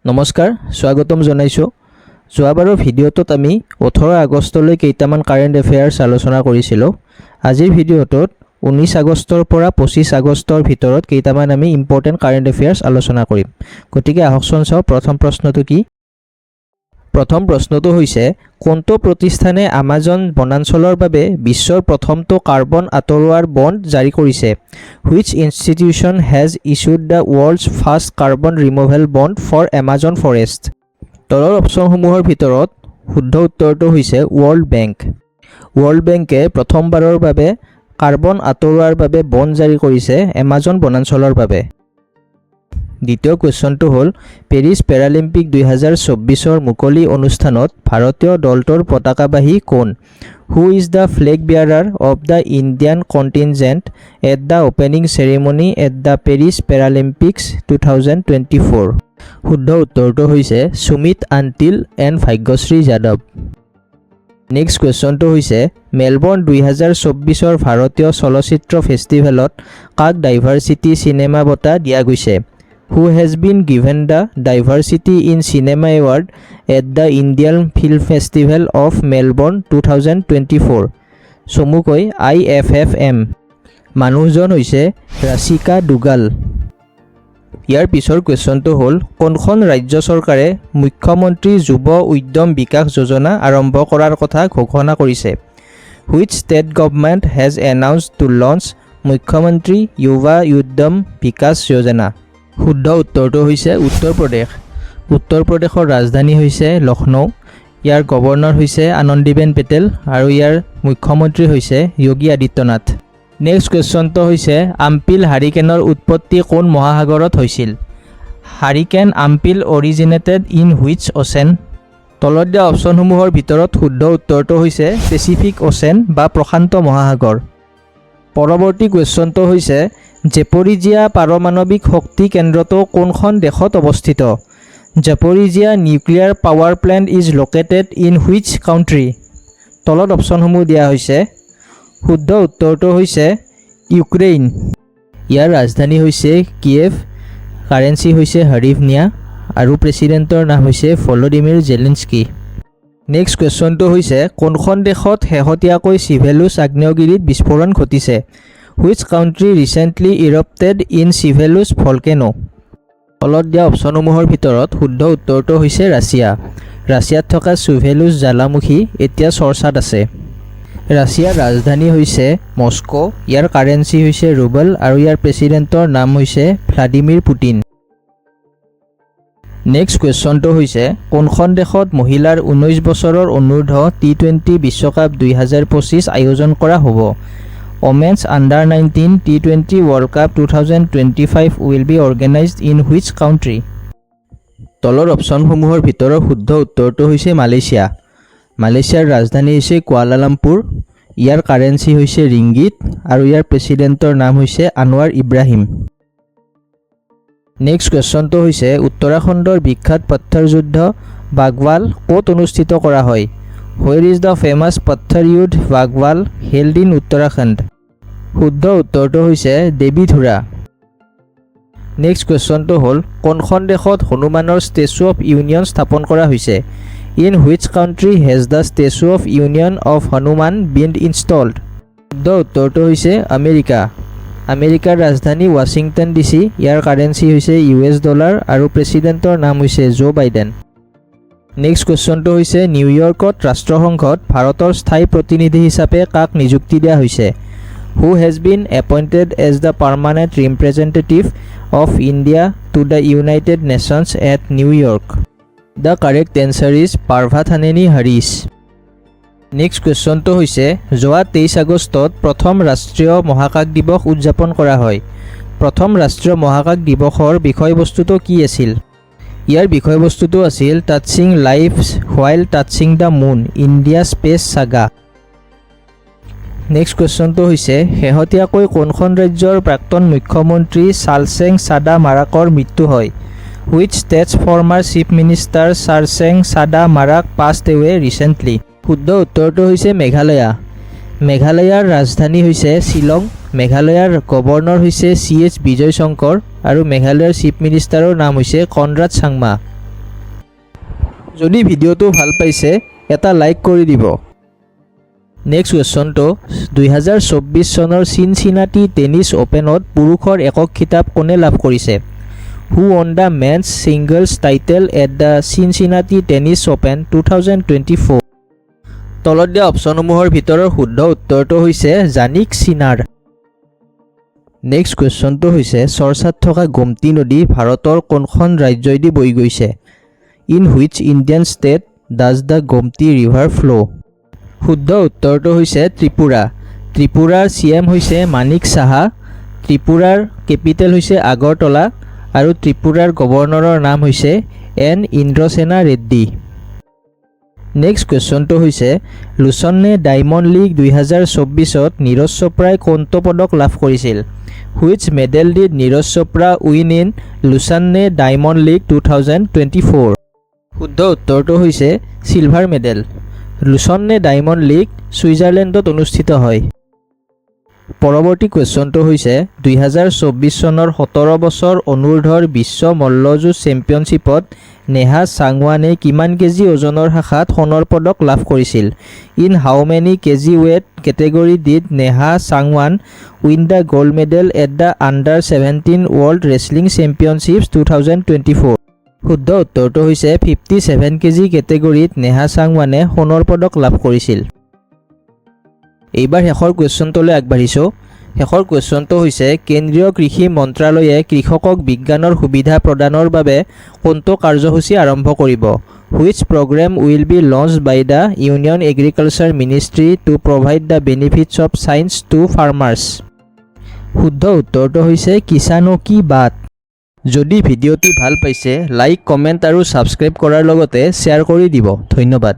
নমস্কাৰ স্বাগতম জনাইছো যোৱাবাৰৰ ভিডিঅ'টোত আমি 18 আগষ্টলৈ কেইটামান কাৰেণ্ট এফেয়াৰ্স আলোচনা কৰিছিলো আজিৰ ভিডিঅ'টোত 19 আগষ্টৰ পৰা 25 আগষ্টৰ ভিতৰত কেইটামান আমি ইম্পৰ্টেন্ট কাৰেণ্ট এফেয়াৰ্স আলোচনা কৰিম গতিকে আহকচোন চাও প্ৰথম প্ৰশ্নটো কি প্ৰথম প্ৰশ্নটো হৈছে কোনটো প্ৰতিষ্ঠানে আমাজন বনাঞ্চলৰ বাবে বিশ্বৰ প্ৰথমটো কাৰ্বন আঁতৰোৱাৰ বণ্ড জাৰি কৰিছে Which institution has issued the world's first carbon removal bond for Amazon forest তলৰ অপচনসমূহৰ ভিতৰত শুদ্ধ উত্তৰটো হৈছে ওয়াৰ্ল্ড বেংকে প্ৰথমবাৰৰ বাবে কাৰ্বন আঁতৰোৱাৰ বাবে বণ্ড জাৰি কৰিছে আমাজন বনাঞ্চলৰ বাবে দ্বিতীয় কোৱেশ্চনটো হ'ল পেৰিছ পেৰালিম্পিক 2024ৰ মুকলি অনুষ্ঠানত ভাৰতীয় দলটোৰ পতাকাবাহী কোন Who is the flag bearer of the Indian contingent at the opening ceremony at the Paris Paralympics 2024 শুদ্ধ উত্তৰটো হৈছে সুমিত আন্টিল এণ্ড ভাগ্যশ্ৰী যাদৱ নেক্সট কোৱেশ্চনটো হৈছে মেলবৰ্ণ 2024ৰ ভাৰতীয় চলচ্চিত্ৰ ফেষ্টিভেলত কাক ডাইভাৰ্চিটি চিনেমা বঁটা দিয়া গৈছে Who has been given the Diversity in Cinema Award at the Indian Film Festival of Melbourne 2024? চমুকৈ IFFM মানুহজন হৈছে ৰাশিকা দুগাল ইয়াৰ পিছৰ কোৱেশ্চনটো হ'ল কোনখন ৰাজ্য চৰকাৰে মুখ্যমন্ত্ৰী যুৱ উদ্যম বিকাশ যোজনা আৰম্ভ কৰাৰ কথা ঘোষণা কৰিছে Which state government has announced to launch মুখ্যমন্ত্ৰী যুৱ উদ্যম বিকাশ যোজনা শুদ্ধ উত্তৰটো হৈছে উত্তৰ প্ৰদেশৰ ৰাজধানী হৈছে লক্ষ্ণৌ ইয়াৰ গভৰ্ণৰ হৈছে আনন্দীবেন পেটেল আৰু ইয়াৰ মুখ্যমন্ত্ৰী হৈছে যোগী আদিত্যনাথ নেক্সট কোৱেশ্চনটো হৈছে আম্পিল হাৰিকেনৰ উৎপত্তি কোন মহাসাগৰত হৈছিল হাৰিকেন আম্পিল অৰিজিনেটেড ইন হুইচ অ'চেন তলত দিয়া অপচনসমূহৰ ভিতৰত শুদ্ধ উত্তৰটো হৈছে পেচিফিক অ'চেন বা প্ৰশান্ত মহাসাগৰ পৰৱৰ্তী কোৱেশ্চনটো হৈছে জেপৰিজিয়া পাৰমাণৱিক শক্তি কেন্দ্ৰটো কোনখন দেশত অৱস্থিত Zaporizhzhia nuclear power plant is located in which country তলত অপচনসমূহ দিয়া হৈছে শুদ্ধ উত্তৰটো হৈছে ইউক্ৰেইন ইয়াৰ ৰাজধানী হৈছে কিয়েভ কাৰেন্সি হৈছে হৰিভনিয়া আৰু প্ৰেছিডেণ্টৰ নাম হৈছে ভলোদিমিৰ জেলেনস্কি নেক্সট কোৱেশ্চনটো হৈছে কোনখন দেশত শেহতীয়াকৈ চিভেলুছ আগ্নেয়গিৰিত বিস্ফোৰণ ঘটিছে Which country recently erupted in Sibelius volcano? তলত দিয়া অপচনসমূহৰ ভিতৰত শুদ্ধ উত্তৰটো হৈছে ৰাছিয়াত থকা চিভেলুছ জ্বালামুখী এতিয়া চৰ্চাত আছে ৰাছিয়াৰ ৰাজধানী হৈছে মস্কো ইয়াৰ কাৰেন্সি হৈছে ৰুবল আৰু ইয়াৰ প্ৰেছিডেণ্টৰ নাম হৈছে ভ্লাদিমিৰ পুটিন নেক্সট কুৱেশ্যনটো হৈছে কোনখন দেশত মহিলাৰ 19 বছৰৰ অনূৰ্ধ্ব টি20 বিশ্বকাপ 2025 আয়োজন কৰা হ'ব Women's Under-19 T20 World Cup 2025 will be organized in which country? তলৰ অপচনসমূহৰ ভিতৰত শুদ্ধ উত্তৰটো হৈছে মালয়েছিয়াৰ ৰাজধানী হৈছে কুৱালালামপুৰ ইয়াৰ কাৰেন্সি হৈছে ৰিংগিত আৰু ইয়াৰ প্ৰেছিডেণ্টৰ নাম হৈছে আনৱাৰ ইব্ৰাহিম নেক্সট কুৱেশ্যনটো হৈছে উত্তৰাখণ্ডৰ বিখ্যাত পত্থৰ যুদ্ধ বাগৱাল ক'ত অনুষ্ঠিত কৰা হয় Where is the famous Patthar Yudh Bagwal held in Uttarakhand? শুদ্ধ উত্তৰটো হৈছে দেৱীধুৰা নেক্সট কুৱেশ্যনটো হ'ল কোনখন দেশত হনুমানৰ ষ্টেচু অফ ইউনিয়ন স্থাপন কৰা হৈছে In which country has the Statue of Union of Hanuman been installed? শুদ্ধ উত্তৰটো হৈছে আমেৰিকাৰ ৰাজধানী ৱাশ্বিংটন DC ইয়াৰ কাৰেন্সি হৈছে US ডলাৰ আৰু প্ৰেছিডেণ্টৰ নাম হৈছে জো বাইডেন নেক্সট কুৱেশ্যনটো হৈছে নিউয়ৰ্কত ৰাষ্ট্ৰসংঘত ভাৰতৰ স্থায়ী প্ৰতিনিধি হিচাপে কাক নিযুক্তি দিয়া হৈছে Who has been appointed as the permanent representative of India to the United Nations at New York? The correct answer is Parvathaneni Harish. Next কুৱেশ্যনটো হৈছে যোৱা 23 আগষ্টত প্ৰথম ৰাষ্ট্ৰীয় মহাকাশ দিৱস উদযাপন কৰা হয় প্ৰথম ৰাষ্ট্ৰীয় মহাকাশ দিৱসৰ বিষয়বস্তুটো কি আছিল ইয়াৰ বিষয়বস্তুটো আছিল touching lives while touching the moon India space saga next কুৱেশ্যনটো হৈছে শেহতীয়াকৈ কোনখন ৰাজ্যৰ প্ৰাক্তন মুখ্যমন্ত্ৰী চালচেং চাদা মাৰাকৰ মৃত্যু হয় Which state's former chief minister চালচেং চাদা Marak passed away recently? শুদ্ধ উত্তৰটো হৈছে মেঘালয়াৰ ৰাজধানী হৈছে শিলং মেঘালয়াৰ গভৰ্ণৰ হৈছে CH বিজয় শংকৰ আৰু মেঘালয়ৰ চিফ মিনিষ্টাৰৰ নাম হৈছে কনৰাড চাংমা যদি ভিডিঅ'টো ভাল পাইছে এটা লাইক কৰি দিব। নেক্সট কুৱেশ্যনটো 2024 চনৰ চিনচিনাটি টেনিছ অপেনত পুৰুষৰ একক খিতাপ কোনে লাভ কৰিছে? হু won the men's singles title at the Cincinnati Tennis Open 2024? তলত দিয়া অপশ্যনসমূহৰ ভিতৰৰ শুদ্ধ উত্তৰটো হৈছে জানিক সিনাৰ। নেক্সট কুৱেশ্যনটো হৈছে চৰ্চাত থকা গোমতী নদী ভাৰতৰ কোনখন ৰাজ্যইদি বৈ গৈছে? In which Indian state does the Gomti river flow'? শুদ্ধ উত্তৰটো হৈছে ত্ৰিপুৰা। ত্ৰিপুৰাৰ CM হৈছে মানিক সাহা, ত্ৰিপুৰাৰ কেপিটেল হৈছে আগৰতলা আৰু ত্ৰিপুৰাৰ গভৰ্ণৰৰ নাম হৈছে এন ইন্দ্ৰসেনা ৰেড্ডি। নেক্সট কুৱেশ্যনটো হৈছে লুচন্নে ডায়মণ্ড লীগ 2024ত নীৰজ চোপ্ৰাই কোনটো পদক লাভ কৰিছিল? Which medal did Neeraj Chopra win in Lausanne diamond league 2024? শুদ্ধ উত্তৰটো হৈছে silver medal. Lausanne diamond league ছুইজাৰলেণ্ডত অনুষ্ঠিত হয়। পৰৱৰ্তী কুৱেশ্যনটো হৈছে 2024 চনৰ 17 বছৰ অনুৰ্ধৰ বিশ্ব মল্লযুঁজ চেম্পিয়নশ্বিপত নেহা চাংৱানে কিমান কেজি ওজনৰ শাখাত সোণৰ পদক লাভ কৰিছিল? In how many KG weight category did Neha Sangwan win the gold medal at the আণ্ডাৰ-17 ৱৰ্ল্ড ৰেচলিং চেম্পিয়নশ্বিপছ 2024? শুদ্ধ উত্তৰটো হৈছে 57 কেজি কেটেগৰীত নেহা চাংৱানে সোণৰ পদক লাভ কৰিছিল। এইবাৰ শেষৰ কুৱেশ্যনটোলৈ আগবাঢ়িছোঁ। শেষৰ কুৱেশ্যনটো হৈছে কেন্দ্ৰীয় কৃষি মন্ত্ৰালয়ে কৃষকক বিজ্ঞানৰ সুবিধা প্ৰদানৰ বাবে কোনটো কাৰ্যসূচী আৰম্ভ কৰিব? Which programme will be launched by the union agriculture ministry to provide the benefits of science to farmers? শুদ্ধ উত্তৰটো হৈছে কিষাণো কি বাত। যদি ভিডিঅ'টি ভাল পাইছে লাইক, কমেণ্ট আৰু ছাবস্ক্ৰাইব কৰাৰ লগতে শ্বেয়াৰ কৰি দিব। ধন্যবাদ।